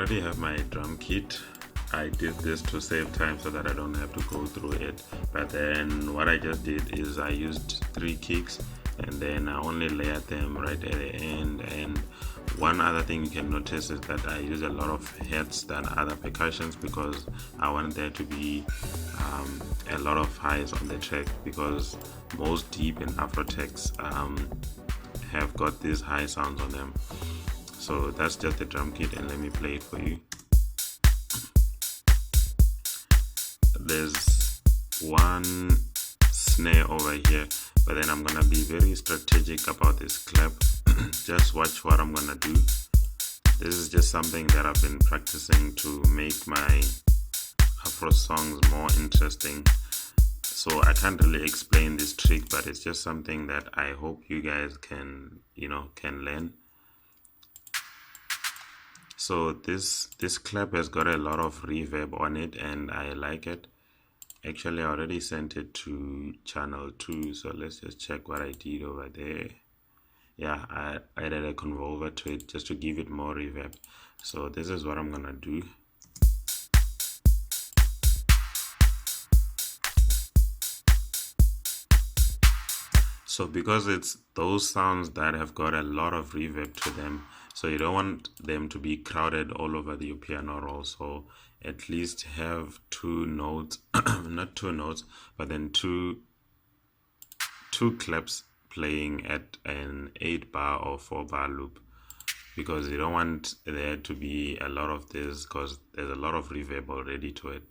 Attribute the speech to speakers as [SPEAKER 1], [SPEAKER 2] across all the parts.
[SPEAKER 1] already have my drum kit. I did this to save time so that I don't have to go through it. But then what I just did is I used 3 kicks and then I only layered them right at the end. And one other thing you can notice is that I use a lot of heads than other percussions because I want there to be a lot of highs on the track, because most deep and Afro Techs have got these high sounds on them. So that's just the drum kit, and let me play it for you. There's one snare over here, but then I'm gonna be very strategic about this clap. Just watch what I'm gonna do. This is just something that I've been practicing to make my Afro songs more interesting. So I can't really explain this trick, but it's just something that I hope you guys can learn. So this clap has got a lot of reverb on it and I like it. Actually, I already sent it to channel 2, so let's just check what I did over there. Yeah, I added a convolver to it just to give it more reverb. So this is what I'm gonna do. So because it's those sounds that have got a lot of reverb to them, so you don't want them to be crowded all over your piano roll. So at least have 2 notes, not 2 notes, but then two claps playing at an 8-bar or 4-bar loop, because you don't want there to be a lot of this, because there's a lot of reverb already to it,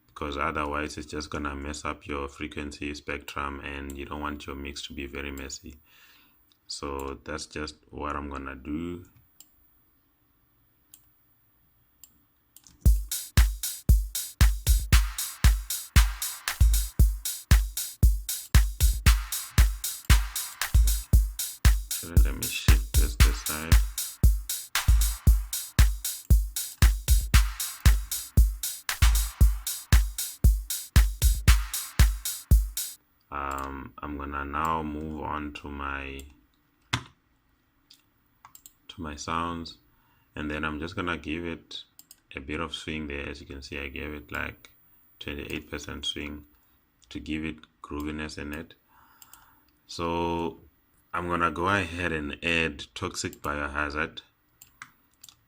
[SPEAKER 1] because otherwise it's just gonna mess up your frequency spectrum and you don't want your mix to be very messy. So that's just what I'm gonna do. So let me shift this side. I'm gonna now move on to my sounds, and then I'm just gonna give it a bit of swing there. As you can see, I gave it like 28% swing to give it grooviness in it. So I'm gonna go ahead and add Toxic Biohazard.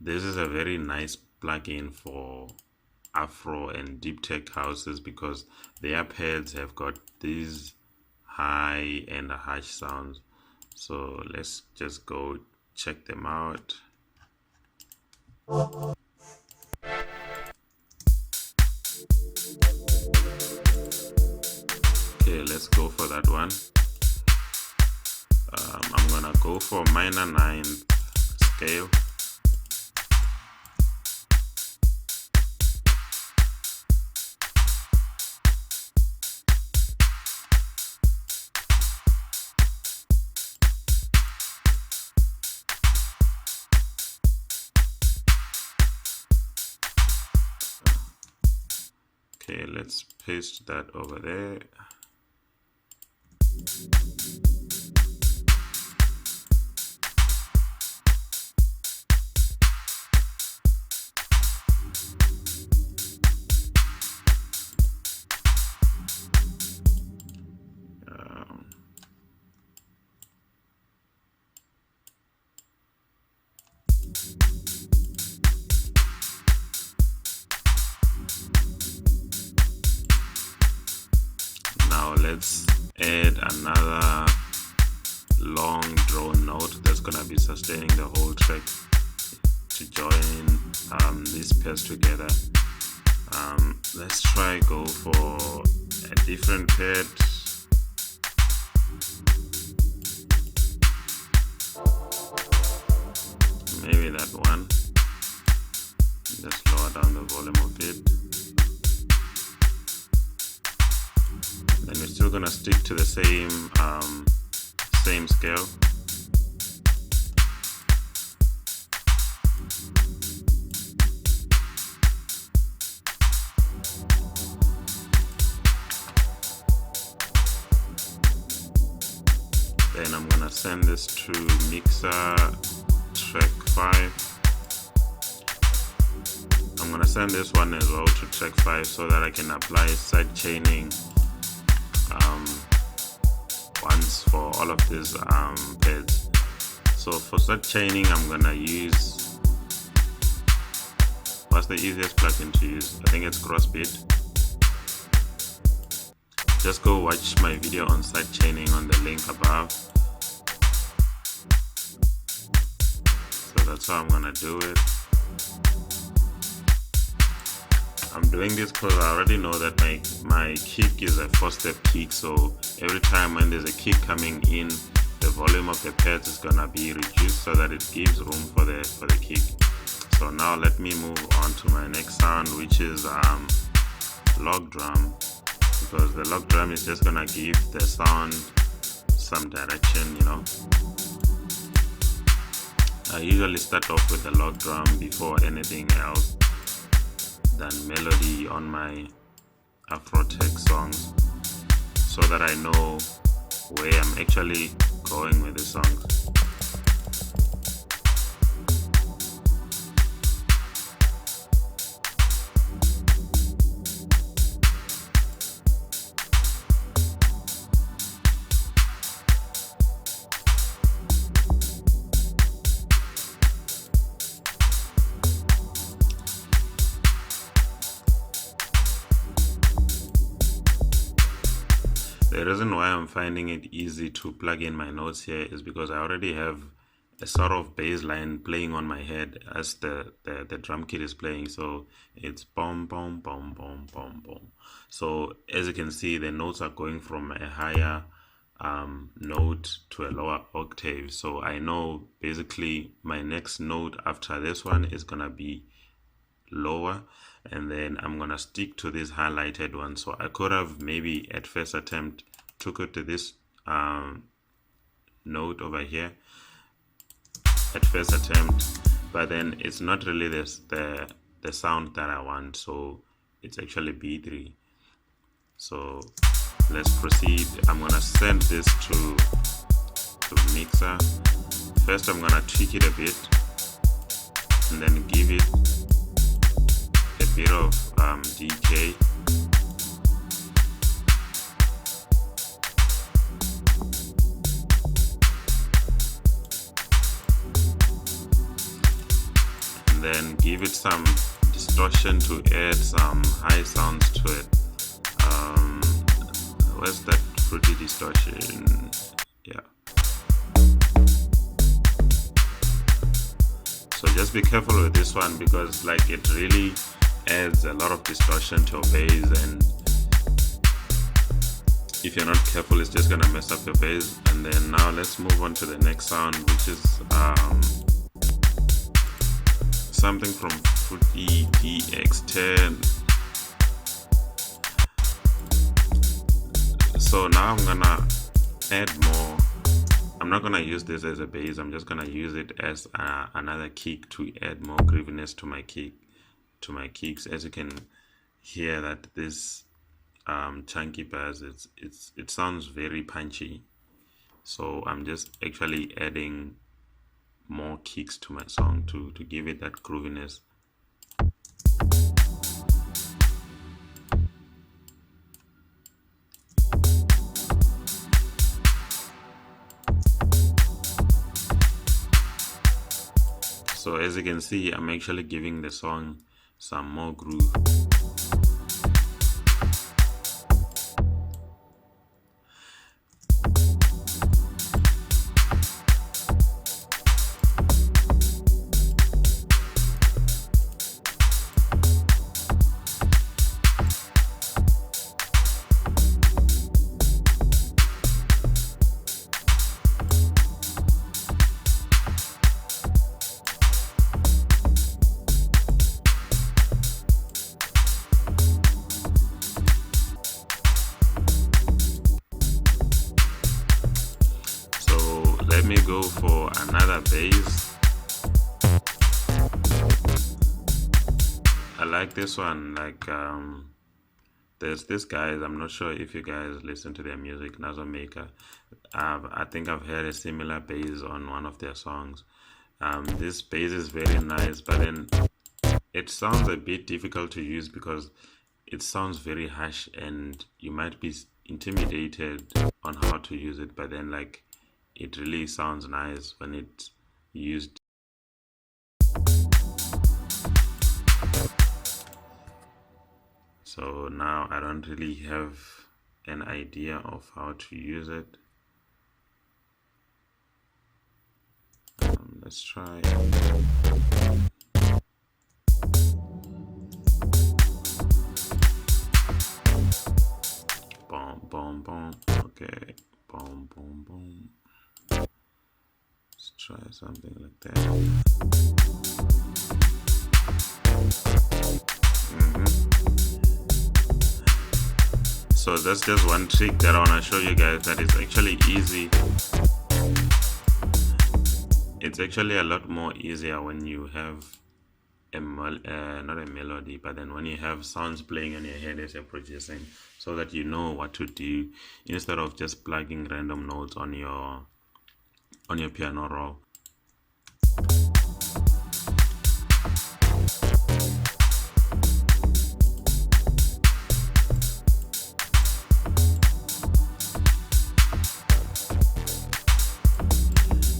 [SPEAKER 1] This is a very nice plugin for Afro and deep tech houses because their pads have got these high and harsh sounds. So let's just go check them out. Okay, let's go for that one. I'm gonna go for minor 9th scale. Okay, let's paste that over there. Let's add another long drone note that's gonna be sustaining the whole track to join these pairs together. Let's try go for a different pad. Maybe that one. Just lower down the volume a bit. Then we're still gonna stick to the same scale. Then I'm gonna send this to mixer track 5. I'm gonna send this one as well to track 5 so that I can apply sidechaining once for all of these pads. So for sidechaining, I'm gonna use, what's the easiest plugin to use? I think it's Crossbeat. Just go watch my video on sidechaining on the link above. So that's how I'm gonna do it. I'm doing this because I already know that my kick is a 4-step kick, so every time when there's a kick coming in, the volume of the pads is gonna be reduced so that it gives room for the kick. So now let me move on to my next sound, which is log drum, because the log drum is just gonna give the sound some direction, you know. I usually start off with the log drum before anything else than melody on my Afro Tech songs, so that I know where I'm actually going with the songs. The reason why I'm finding it easy to plug in my notes here is because I already have a sort of bass line playing on my head as the drum kit is playing. So it's boom, boom, boom, boom, boom, boom. So as you can see, the notes are going from a higher note to a lower octave. So I know basically my next note after this one is gonna be lower, and then I'm gonna stick to this highlighted one. So I could have maybe at first attempt took it to this note over here at first attempt, but then it's not really the sound that I want, so it's actually B3. So let's proceed. I'm gonna send this to mixer. First I'm gonna tweak it a bit and then give it a bit of decay. And then give it some distortion to add some high sounds to it. Where's that fruity distortion? Yeah. So just be careful with this one, because like it really adds a lot of distortion to your bass, and if you're not careful, it's just gonna mess up your bass. And then now let's move on to the next sound, which is something from Fruity DX10. So now I'm gonna add more. I'm not gonna use this as a bass. I'm just gonna use it as another kick to add more grooviness to my kicks. As you can hear that this chunky bass, it sounds very punchy. So I'm just actually adding more kicks to my song to give it that grooviness. So as you can see, I'm actually giving the song some more groove. Let me go for another bass. I like this one. Like there's this guy, I'm not sure if you guys listen to their music, Nazo Maker. I think I've heard a similar bass on one of their songs. This bass is very nice, but then it sounds a bit difficult to use because it sounds very harsh and you might be intimidated on how to use it, but then like it really sounds nice when it's used. So now I don't really have an idea of how to use it. Let's try. Boom, boom, boom. Okay. Boom, boom, boom. Let's try something like that. So that's just one trick that I want to show you guys that is actually easy. It's actually a lot more easier when you have not a melody, but then when you have sounds playing in your head as you're producing, so that you know what to do instead of just plugging random notes on your piano roll.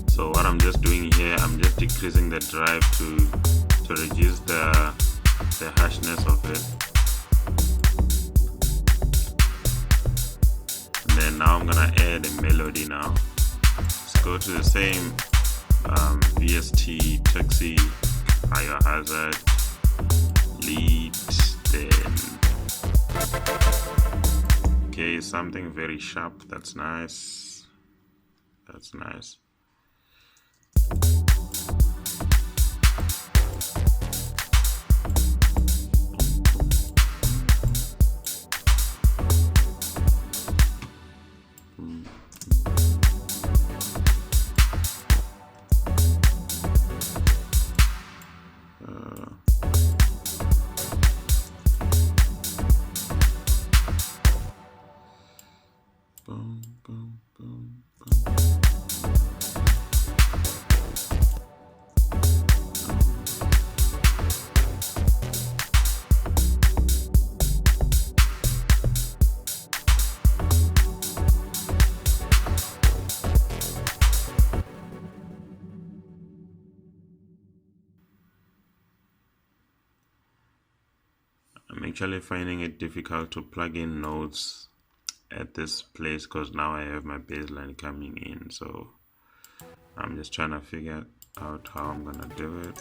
[SPEAKER 1] So what I'm just doing here, I'm just decreasing the drive to reduce the harshness of it. And then now I'm gonna add a melody now. Let's go to the same VST, Taxi, Higher Hazard, lead, then okay, something very sharp. That's nice. That's nice. Boom, boom, boom, boom. I'm actually finding it difficult to plug in notes at this place because now I have my bass line coming in, so I'm just trying to figure out how I'm gonna do it.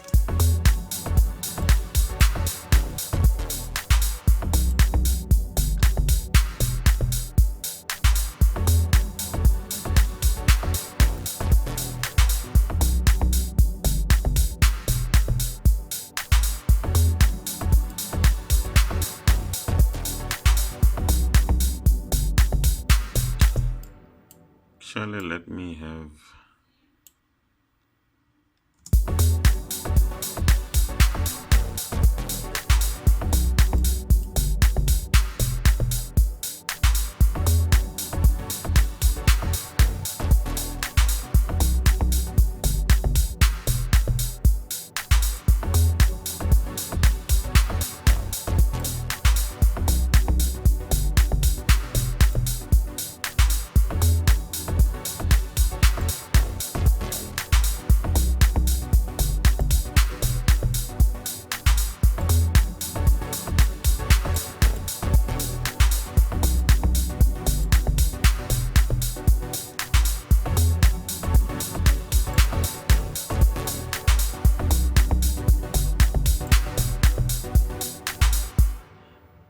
[SPEAKER 1] Actually, let me have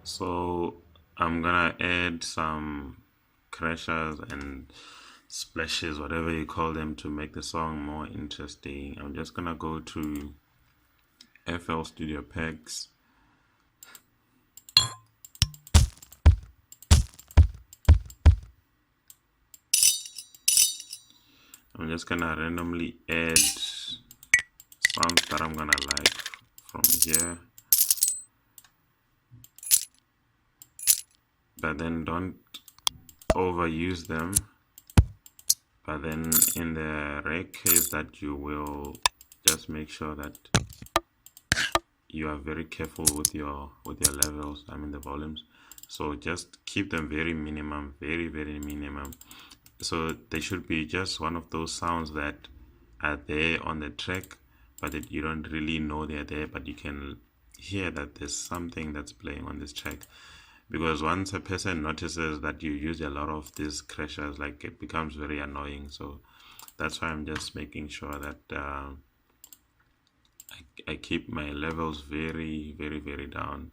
[SPEAKER 1] so I'm gonna add some crashers and splashes, whatever you call them, to make the song more interesting. I'm just gonna go to FL Studio Packs. I'm just gonna randomly add sounds that I'm gonna like from here, but then don't overuse them. But then in the rare case that you will, just make sure that you are very careful with your levels, I mean the volumes. So just keep them very minimum, very minimum. So they should be just one of those sounds that are there on the track, but you don't really know they're there, but you can hear that there's something that's playing on this track. Because once a person notices that you use a lot of these crashers, like, it becomes very annoying. So that's why I'm just making sure that I keep my levels very down.